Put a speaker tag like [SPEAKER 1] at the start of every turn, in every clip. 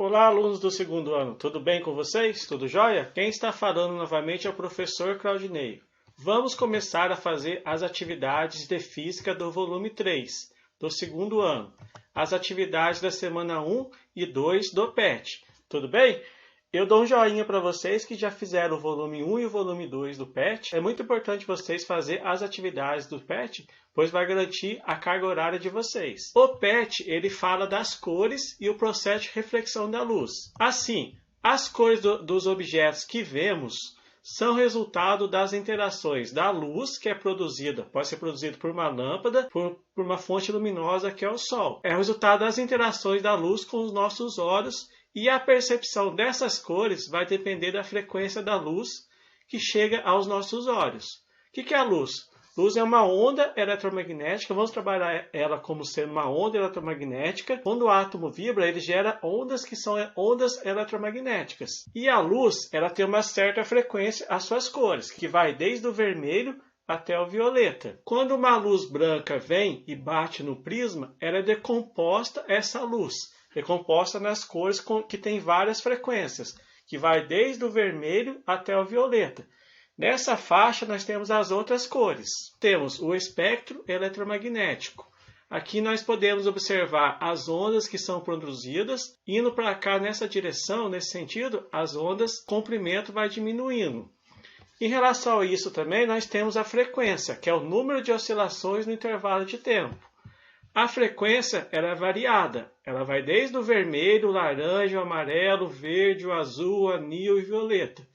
[SPEAKER 1] Olá, alunos do segundo ano, tudo bem com vocês? Tudo jóia? Quem está falando novamente é o professor Claudinei. Vamos começar a fazer as atividades de física do volume 3, do segundo ano. As atividades da semana 1 e 2 do PET. Tudo bem? Eu dou um joinha para vocês que já fizeram o volume 1 e o volume 2 do PET. É muito importante vocês fazerem as atividades do PET, pois vai garantir a carga horária de vocês. O PET, ele fala das cores e o processo de reflexão da luz. Assim, as cores dos objetos que vemos são resultado das interações da luz que é produzida, pode ser produzida por uma lâmpada, por uma fonte luminosa que é o Sol. É o resultado das interações da luz com os nossos olhos e a percepção dessas cores vai depender da frequência da luz que chega aos nossos olhos. O que é a luz? Luz é uma onda eletromagnética, vamos trabalhar ela como sendo uma onda eletromagnética. Quando o átomo vibra, ele gera ondas que são ondas eletromagnéticas. E a luz, ela tem uma certa frequência, as suas cores, que vai desde o vermelho até o violeta. Quando uma luz branca vem e bate no prisma, ela é decomposta essa luz, decomposta nas cores que tem várias frequências, que vai desde o vermelho até o violeta. Nessa faixa nós temos as outras cores. Temos o espectro eletromagnético. Aqui nós podemos observar as ondas que são produzidas. Indo para cá nessa direção, nesse sentido, as ondas, o comprimento vai diminuindo. Em relação a isso também, nós temos a frequência, que é o número de oscilações no intervalo de tempo. A frequência ela é variada. Ela vai desde o vermelho, o laranja, o amarelo, o verde, o azul, o anil e o violeta.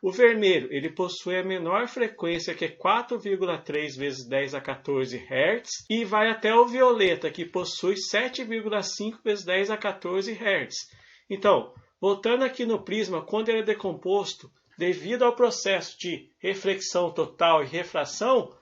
[SPEAKER 1] O vermelho ele possui a menor frequência, que é 4,3 vezes 10 a 14 Hz, e vai até o violeta, que possui 7,5 vezes 10 a 14 Hz. Então, voltando aqui no prisma, quando ele é decomposto, devido ao processo de reflexão total e refração,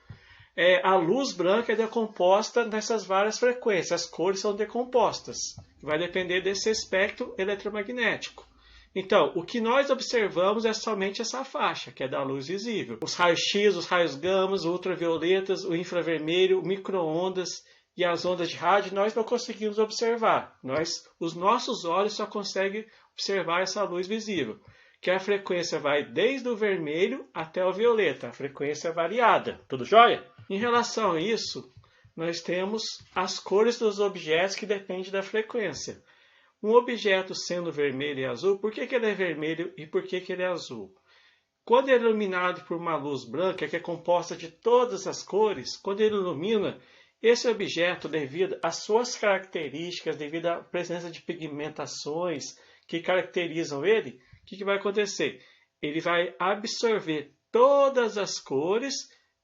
[SPEAKER 1] a luz branca é decomposta nessas várias frequências, as cores são decompostas, vai depender desse espectro eletromagnético. Então, o que nós observamos é somente essa faixa, que é da luz visível. Os raios X, os raios gamas, ultravioletas, o infravermelho, micro-ondas e as ondas de rádio, nós não conseguimos observar. Os nossos olhos só conseguem observar essa luz visível, que a frequência vai desde o vermelho até o violeta, a frequência variada. Tudo jóia? Em relação a isso, nós temos as cores dos objetos que dependem da frequência. Um objeto sendo vermelho e azul, por que ele é vermelho e por que ele é azul? Quando ele é iluminado por uma luz branca, que é composta de todas as cores, quando ele ilumina, esse objeto, devido às suas características, devido à presença de pigmentações que caracterizam ele, o que vai acontecer? Ele vai absorver todas as cores,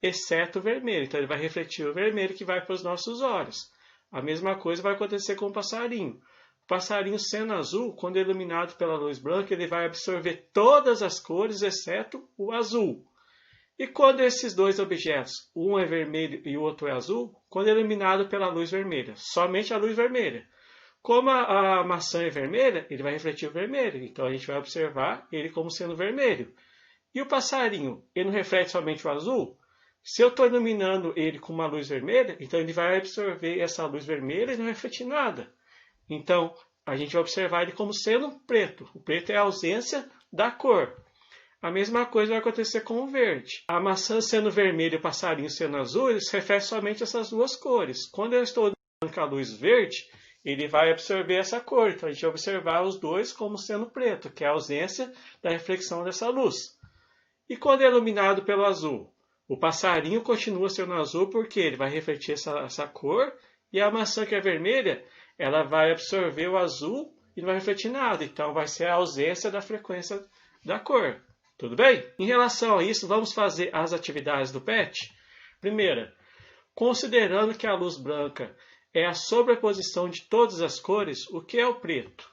[SPEAKER 1] exceto o vermelho. Então, ele vai refletir o vermelho que vai para os nossos olhos. A mesma coisa vai acontecer com o passarinho. O passarinho sendo azul, quando é iluminado pela luz branca, ele vai absorver todas as cores, exceto o azul. E quando esses dois objetos, um é vermelho e o outro é azul, quando é iluminado pela luz vermelha, somente a luz vermelha. Como a maçã é vermelha, ele vai refletir o vermelho, então a gente vai observar ele como sendo vermelho. E o passarinho, ele não reflete somente o azul? Se eu estou iluminando ele com uma luz vermelha, então ele vai absorver essa luz vermelha e não refletir nada. Então, a gente vai observar ele como sendo preto. O preto é a ausência da cor. A mesma coisa vai acontecer com o verde. A maçã sendo vermelha e o passarinho sendo azul, eles refletem somente essas duas cores. Quando eu estou iluminando com a luz verde, ele vai absorver essa cor. Então, a gente vai observar os dois como sendo preto, que é a ausência da reflexão dessa luz. E quando é iluminado pelo azul? O passarinho continua sendo azul porque ele vai refletir essa cor, e a maçã que é vermelha, ela vai absorver o azul e não vai refletir nada. Então, vai ser a ausência da frequência da cor. Tudo bem? Em relação a isso, vamos fazer as atividades do PET. Primeira, considerando que a luz branca é a sobreposição de todas as cores, o que é o preto?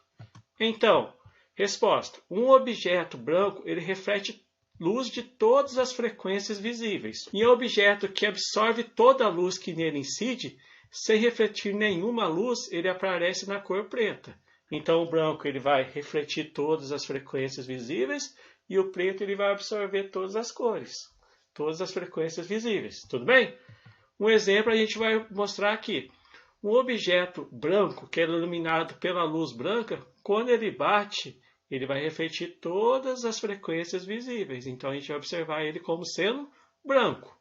[SPEAKER 1] Então, resposta. Um objeto branco, ele reflete luz de todas as frequências visíveis. E um objeto que absorve toda a luz que nele incide, sem refletir nenhuma luz, ele aparece na cor preta. Então, o branco ele vai refletir todas as frequências visíveis e o preto ele vai absorver todas as cores, todas as frequências visíveis. Tudo bem? Um exemplo a gente vai mostrar aqui. Um objeto branco que é iluminado pela luz branca, quando ele bate, ele vai refletir todas as frequências visíveis. Então a gente vai observar ele como sendo branco.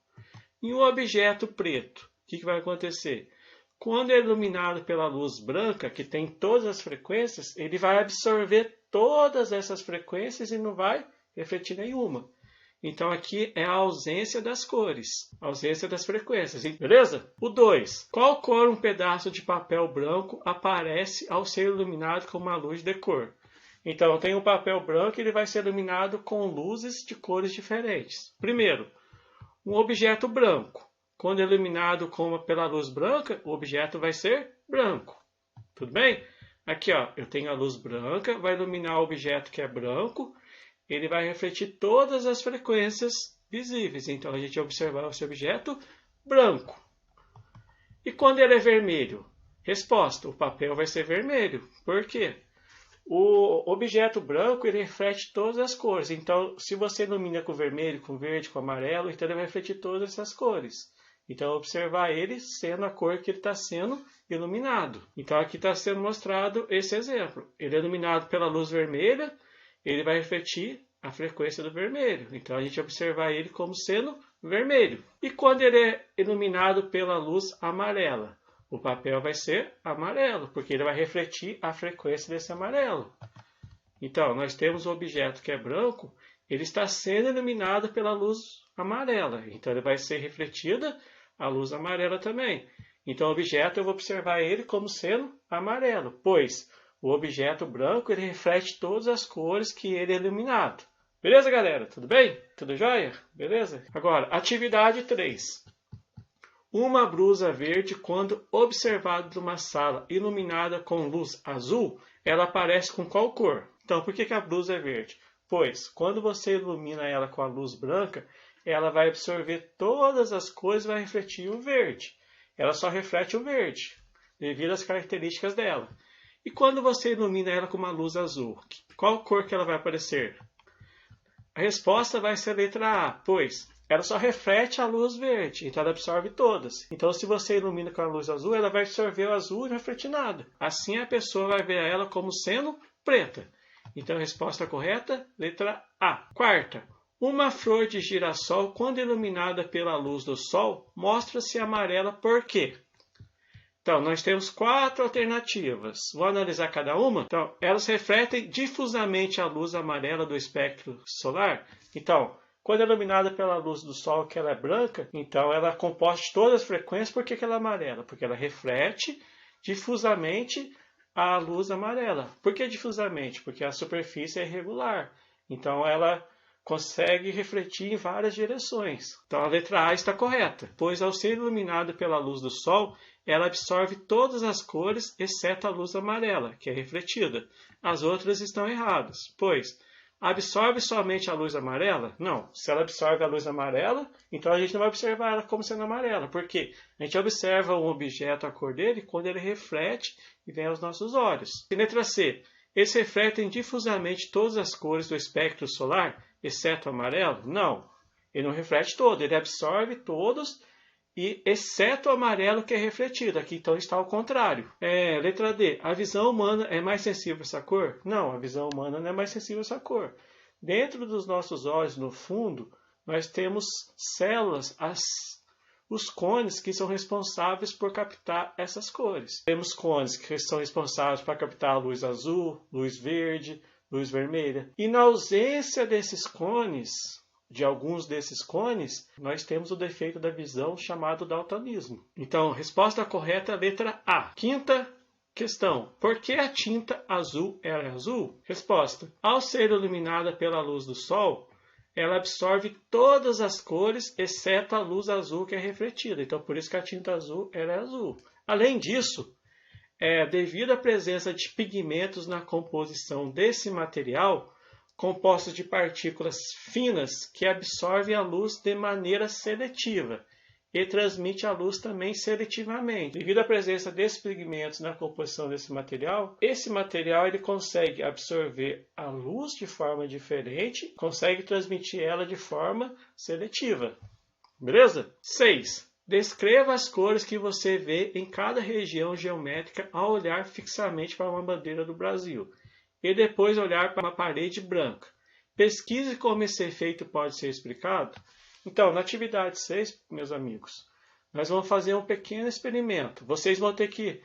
[SPEAKER 1] E um objeto preto, o que vai acontecer? Quando é iluminado pela luz branca, que tem todas as frequências, ele vai absorver todas essas frequências e não vai refletir nenhuma. Então aqui é a ausência das cores, a ausência das frequências, beleza? O 2. Qual cor um pedaço de papel branco aparece ao ser iluminado com uma luz de cor? Então eu tenho um papel branco e ele vai ser iluminado com luzes de cores diferentes. Primeiro, um objeto branco. Quando é iluminado pela luz branca, o objeto vai ser branco. Tudo bem? Aqui, ó, eu tenho a luz branca, vai iluminar o objeto que é branco, ele vai refletir todas as frequências visíveis. Então, a gente vai observar esse objeto branco. E quando ele é vermelho? Resposta, o papel vai ser vermelho. Por quê? O objeto branco ele reflete todas as cores. Então, se você ilumina com vermelho, com verde, com amarelo, então ele vai refletir todas essas cores. Então, observar ele sendo a cor que ele está sendo iluminado. Então, aqui está sendo mostrado esse exemplo. Ele é iluminado pela luz vermelha, ele vai refletir a frequência do vermelho. Então, a gente vai observar ele como sendo vermelho. E quando ele é iluminado pela luz amarela? O papel vai ser amarelo, porque ele vai refletir a frequência desse amarelo. Então, nós temos um objeto que é branco, ele está sendo iluminado pela luz amarela. Então, ele vai ser refletida a luz amarela também. Então, o objeto, eu vou observar ele como sendo amarelo, pois o objeto branco ele reflete todas as cores que ele é iluminado. Beleza, galera? Tudo bem? Tudo jóia? Beleza? Agora, atividade 3. Uma blusa verde, quando observada numa sala iluminada com luz azul, ela aparece com qual cor? Então, por que a blusa é verde? Pois, quando você ilumina ela com a luz branca, ela vai absorver todas as cores e vai refletir o verde. Ela só reflete o verde, devido às características dela. E quando você ilumina ela com uma luz azul, qual cor que ela vai aparecer? A resposta vai ser a letra A, pois ela só reflete a luz verde, então ela absorve todas. Então, se você ilumina com a luz azul, ela vai absorver o azul e não refletir nada. Assim, a pessoa vai ver ela como sendo preta. Então, a resposta correta, letra A. Quarta, uma flor de girassol, quando iluminada pela luz do sol, mostra-se amarela por quê? Então, nós temos 4 alternativas. Vou analisar cada uma. Então, elas refletem difusamente a luz amarela do espectro solar. Então, quando é iluminada pela luz do sol, que ela é branca, então ela é composta de todas as frequências. Por que ela é amarela? Porque ela reflete difusamente a luz amarela. Por que difusamente? Porque a superfície é irregular. Então, ela consegue refletir em várias direções. Então, a letra A está correta, pois ao ser iluminada pela luz do sol, ela absorve todas as cores, exceto a luz amarela, que é refletida. As outras estão erradas, pois absorve somente a luz amarela? Não. Se ela absorve a luz amarela, então a gente não vai observar ela como sendo amarela. Por quê? A gente observa um objeto, a cor dele, quando ele reflete e vem aos nossos olhos. E letra C. Eles refletem difusamente todas as cores do espectro solar, exceto o amarelo? Não. Ele não reflete todo, ele absorve todos, e exceto o amarelo que é refletido. Aqui então está ao contrário. Letra D. A visão humana é mais sensível a essa cor? Não, a visão humana não é mais sensível a essa cor. Dentro dos nossos olhos, no fundo, nós temos células, os cones que são responsáveis por captar essas cores. Temos cones que são responsáveis por captar a luz azul, luz verde, luz vermelha. E na ausência desses cones, de alguns desses cones, nós temos o defeito da visão chamado daltonismo. Então, resposta correta, letra A. Quinta questão. Por que a tinta azul é azul? Resposta. Ao ser iluminada pela luz do sol, ela absorve todas as cores, exceto a luz azul que é refletida. Então, por isso que a tinta azul é azul. Além disso, devido à presença de pigmentos na composição desse material, compostos de partículas finas que absorvem a luz de maneira seletiva e transmite a luz também seletivamente. Devido à presença desses pigmentos na composição desse material, esse material ele consegue absorver a luz de forma diferente, consegue transmitir ela de forma seletiva. Beleza? 6. Descreva as cores que você vê em cada região geométrica ao olhar fixamente para uma bandeira do Brasil e depois olhar para uma parede branca. Pesquise como esse efeito pode ser explicado. Então, na atividade 6, meus amigos, nós vamos fazer um pequeno experimento. Vocês vão ter que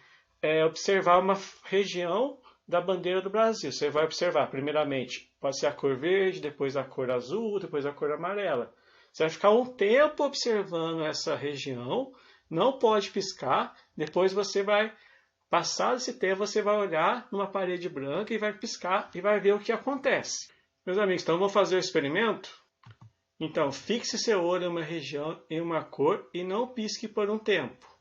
[SPEAKER 1] observar uma região da bandeira do Brasil. Você vai observar, primeiramente, pode ser a cor verde, depois a cor azul, depois a cor amarela. Você vai ficar um tempo observando essa região, não pode piscar, depois você vai, passado esse tempo, você vai olhar numa parede branca e vai piscar e vai ver o que acontece. Meus amigos, então vamos fazer o experimento? Então, fixe seu olho em uma região, em uma cor e não pisque por um tempo.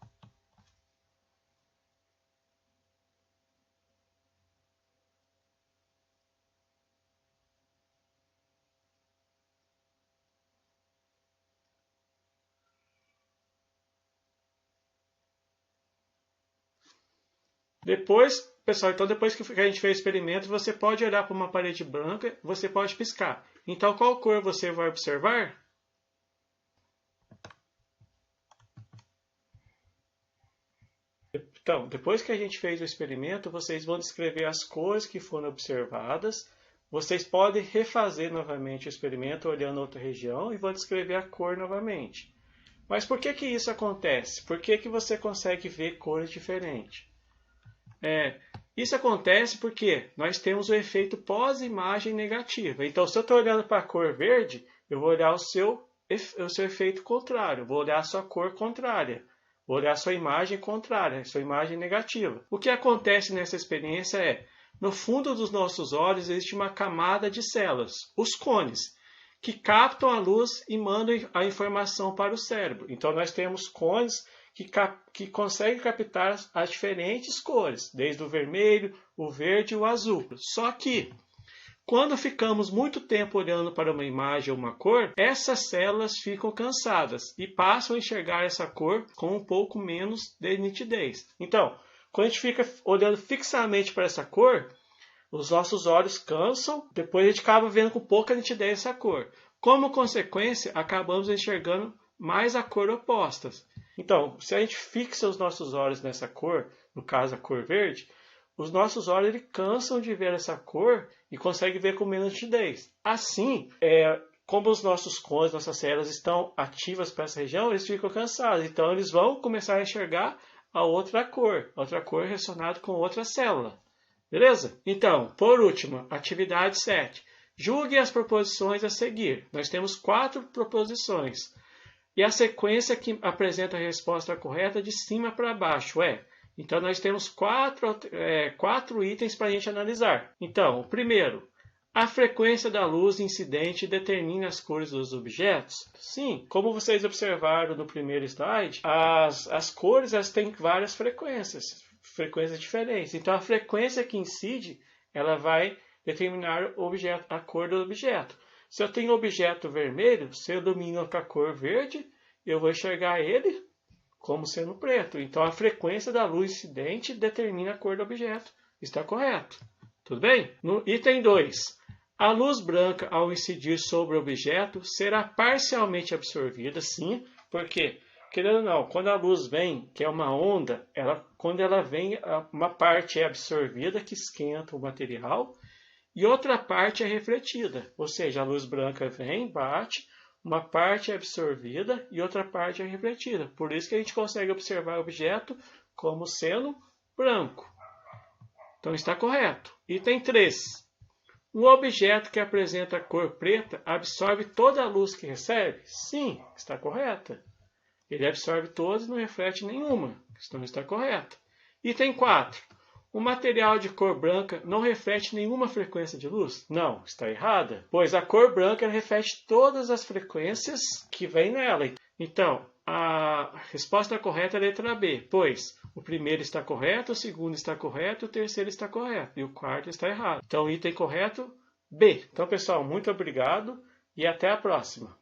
[SPEAKER 1] Depois, pessoal, então depois que a gente fez o experimento, você pode olhar para uma parede branca, você pode piscar. Então, qual cor você vai observar? Então, depois que a gente fez o experimento, vocês vão descrever as cores que foram observadas. Vocês podem refazer novamente o experimento olhando outra região e vão descrever a cor novamente. Mas por que isso acontece? Por que você consegue ver cores diferentes? Isso acontece porque nós temos o efeito pós-imagem negativa. Então, se eu estou olhando para a cor verde, eu vou olhar o seu efeito contrário, vou olhar a sua cor contrária, vou olhar a sua imagem contrária, a sua imagem negativa. O que acontece nessa experiência é, no fundo dos nossos olhos existe uma camada de células, os cones, que captam a luz e mandam a informação para o cérebro. Então, nós temos cones que consegue captar as diferentes cores, desde o vermelho, o verde e o azul. Só que, quando ficamos muito tempo olhando para uma imagem ou uma cor, essas células ficam cansadas e passam a enxergar essa cor com um pouco menos de nitidez. Então, quando a gente fica olhando fixamente para essa cor, os nossos olhos cansam, depois a gente acaba vendo com pouca nitidez essa cor. Como consequência, acabamos enxergando mais a cor oposta. Então, se a gente fixa os nossos olhos nessa cor, no caso a cor verde, os nossos olhos cansam de ver essa cor e conseguem ver com menos nitidez. Assim, como os nossos cones, nossas células estão ativas para essa região, eles ficam cansados. Então, eles vão começar a enxergar a outra cor relacionada com outra célula. Beleza? Então, por último, atividade 7. Julgue as proposições a seguir. Nós temos 4 proposições. E a sequência que apresenta a resposta correta de cima para baixo é. Então, nós temos 4 itens para a gente analisar. Então, o primeiro, a frequência da luz incidente determina as cores dos objetos? Sim, como vocês observaram no primeiro slide, as cores têm várias frequências diferentes. Então, a frequência que incide, ela vai determinar a cor do objeto. Se eu tenho um objeto vermelho, se eu domino com a cor verde, eu vou enxergar ele como sendo preto. Então, a frequência da luz incidente determina a cor do objeto. Está correto. Tudo bem? No item 2. A luz branca, ao incidir sobre o objeto, será parcialmente absorvida, sim, porque, querendo ou não, quando a luz vem, que é uma onda, quando ela vem, uma parte é absorvida, que esquenta o material, e outra parte é refletida, ou seja, a luz branca vem, bate, uma parte é absorvida e outra parte é refletida. Por isso que a gente consegue observar o objeto como sendo branco. Então está correto. Item 3. Um objeto que apresenta cor preta absorve toda a luz que recebe? Sim, está correta. Ele absorve todas e não reflete nenhuma. Então está correta. Item 4. O material de cor branca não reflete nenhuma frequência de luz? Não, está errada, pois a cor branca reflete todas as frequências que vêm nela. Então, a resposta correta é a letra B, pois o primeiro está correto, o segundo está correto, o terceiro está correto e o quarto está errado. Então, item correto, B. Então, pessoal, muito obrigado e até a próxima.